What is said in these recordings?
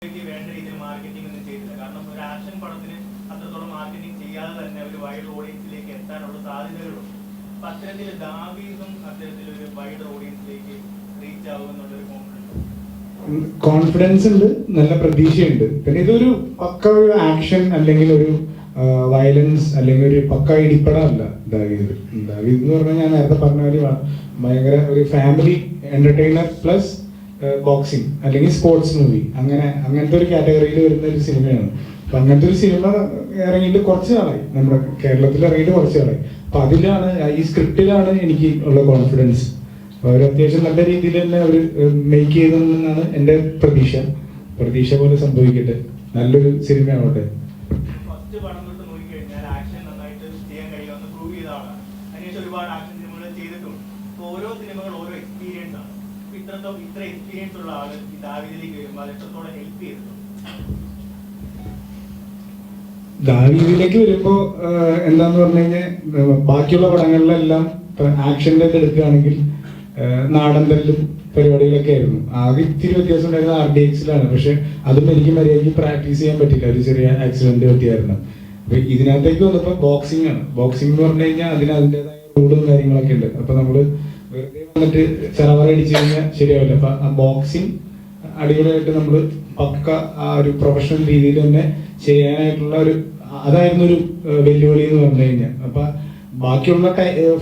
വേണ്ട രീതിയിൽ മാർക്കറ്റിംഗ് ഒന്നും ചെയ്തില്ല. കാരണം ഒരു ആക്ഷൻ പടത്തിന് അത്രത്തോളം മാർക്കറ്റിംഗ് ചെയ്യാതെ തന്നെ ഒരു വൈഡ് ഓഡിയൻസിലേക്ക് എത്താനുള്ള സാധ്യതകളുണ്ട്. അപ്പൊ അത്തരത്തിൽ ദാവീദും അത്തരത്തിലൊരു വൈഡ് ഓഡിയൻസിലേക്ക് റീച്ച് ആകുമെന്നുള്ളൊരു കോൺഫിഡൻസ് ഉണ്ട്, നല്ല പ്രതീക്ഷയുണ്ട്. പിന്നെ ഇതൊരു പക്ക ഒരു ആക്ഷൻ അല്ലെങ്കിൽ ഒരു വയലൻസ് അല്ലെങ്കിൽ ഒരു പക്ക ഇടിപ്പടമല്ല ദാവീദ്. ദാവീദ് എന്ന് പറഞ്ഞാൽ ഞാൻ നേരത്തെ പറഞ്ഞ ഒരു ഭയങ്കര ഒരു ഫാമിലി എന്റർടൈനർ പ്ലസ് ബോക്സിങ് അല്ലെങ്കിൽ സ്പോർട്സ് മൂവി, അങ്ങനത്തെ ഒരു കാറ്റഗറിയിൽ വരുന്ന ഒരു സിനിമയാണ്. അപ്പൊ അങ്ങനത്തെ ഒരു സിനിമ ഇറങ്ങിയിട്ട് കുറച്ച് നാളായി, നമ്മുടെ കേരളത്തിൽ ഇറങ്ങിയിട്ട് കുറച്ച് നാളായി. അപ്പൊ അതിലാണ്, ഈ സ്ക്രിപ്റ്റിലാണ് എനിക്ക് ഉള്ള കോൺഫിഡൻസ്. അവർ അത്യാവശ്യം നല്ല രീതിയിൽ തന്നെ അവർ മേക്ക് ചെയ്തെന്നാണ് എൻ്റെ പ്രതീക്ഷ പോലെ സംഭവിക്കട്ടെ, നല്ലൊരു സിനിമ ആവട്ടെ. ഫസ്റ്റ് പടം തൊട്ട് നോക്കിക്കഴിഞ്ഞാൽ ആക്ഷൻ നന്നായിട്ട് ചെയ്യാൻ കഴിയുമെന്ന് പ്രൂവ് ചെയ്ത ആളാണ്. അതിനുശേഷം ഒരുപാട് ആക്ഷൻ സിനിമകൾ ചെയ്തിട്ടുണ്ട്. അപ്പോൾ ഓരോ സിനിമകൾ ഓരോ എക്സ്പീരിയൻസ് ആണ്. ഇത്ര എക്സ്പീരിയൻസ് ഉള്ള ആള് ഈ ദാവീദിലേക്ക് വരുമ്പോൾ അത് എത്രത്തോളം ഹെൽപ്പ് ചെയ്തിട്ടുണ്ട്? ദാവീദിലേക്ക് വരുമ്പോ എന്താന്ന് പറഞ്ഞു കഴിഞ്ഞാൽ, ബാക്കിയുള്ള പടങ്ങളിലെല്ലാം ആക്ഷൻ്റെ എടുക്കുകയാണെങ്കിൽ നാടൻ തല്ലും പരിപാടികളൊക്കെ ആയിരുന്നു. ആകെ ഇത്തിരി വ്യത്യാസം ഉണ്ടായിരുന്നത് RDXലാണ്. പക്ഷെ അതും എനിക്ക് മര്യാദയ്ക്ക് പ്രാക്ടീസ് ചെയ്യാൻ പറ്റില്ല, ഒരു ചെറിയ ആക്സിഡന്റ് പറ്റിയായിരുന്നു. അപ്പൊ ഇതിനകത്തേക്ക് വന്നപ്പോ ബോക്സിംഗ് ആണ്. ബോക്സിംഗ് എന്ന് പറഞ്ഞു കഴിഞ്ഞാൽ അതിൻ്റെതായ റൂളും കാര്യങ്ങളൊക്കെ ഉണ്ട്. അപ്പൊ നമ്മള് വെറുതെ വന്നിട്ട് ചെറവറ അടിച്ചു കഴിഞ്ഞാൽ ശരിയാവില്ല. അപ്പൊ ആ ബോക്സിംഗ് അടിപൊളിയായിട്ട് നമ്മള് പക്ക ആ ഒരു പ്രൊഫഷണൽ രീതിയിൽ തന്നെ ചെയ്യാനായിട്ടുള്ള അതായിരുന്നു ഒരു വെല്ലുവിളി എന്ന് പറഞ്ഞു കഴിഞ്ഞാൽ. അപ്പൊ ബാക്കിയുള്ള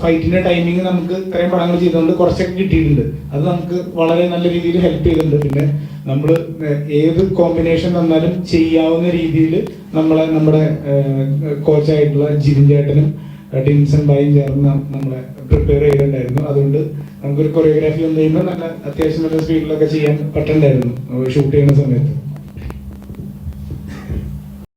ഫൈറ്റിന്റെ ടൈമിങ് നമുക്ക് ഇത്രയും പടങ്ങൾ ചെയ്തുകൊണ്ട് കുറച്ചൊക്കെ കിട്ടിയിട്ടുണ്ട്. അത് നമുക്ക് വളരെ നല്ല രീതിയിൽ ഹെൽപ്പ് ചെയ്തിട്ടുണ്ട്. പിന്നെ നമ്മൾ ഏത് കോമ്പിനേഷൻ തന്നാലും ചെയ്യാവുന്ന രീതിയിൽ നമ്മുടെ കോച്ചായിട്ടുള്ള ജിതിൻ ചേട്ടനും ഡിൻസൺ ബായും ചേർന്ന് നമ്മളെ പ്രിപ്പയർ ചെയ്തിട്ടുണ്ടായിരുന്നു. അതുകൊണ്ട് നമുക്കൊരു കൊറിയോഗ്രാഫി വന്നു കഴിയുമ്പോൾ നല്ല അത്യാവശ്യം നല്ല സ്പീഡിലൊക്കെ ചെയ്യാൻ പറ്റണ്ടായിരുന്നു ഷൂട്ട് ചെയ്യുന്ന സമയത്ത്.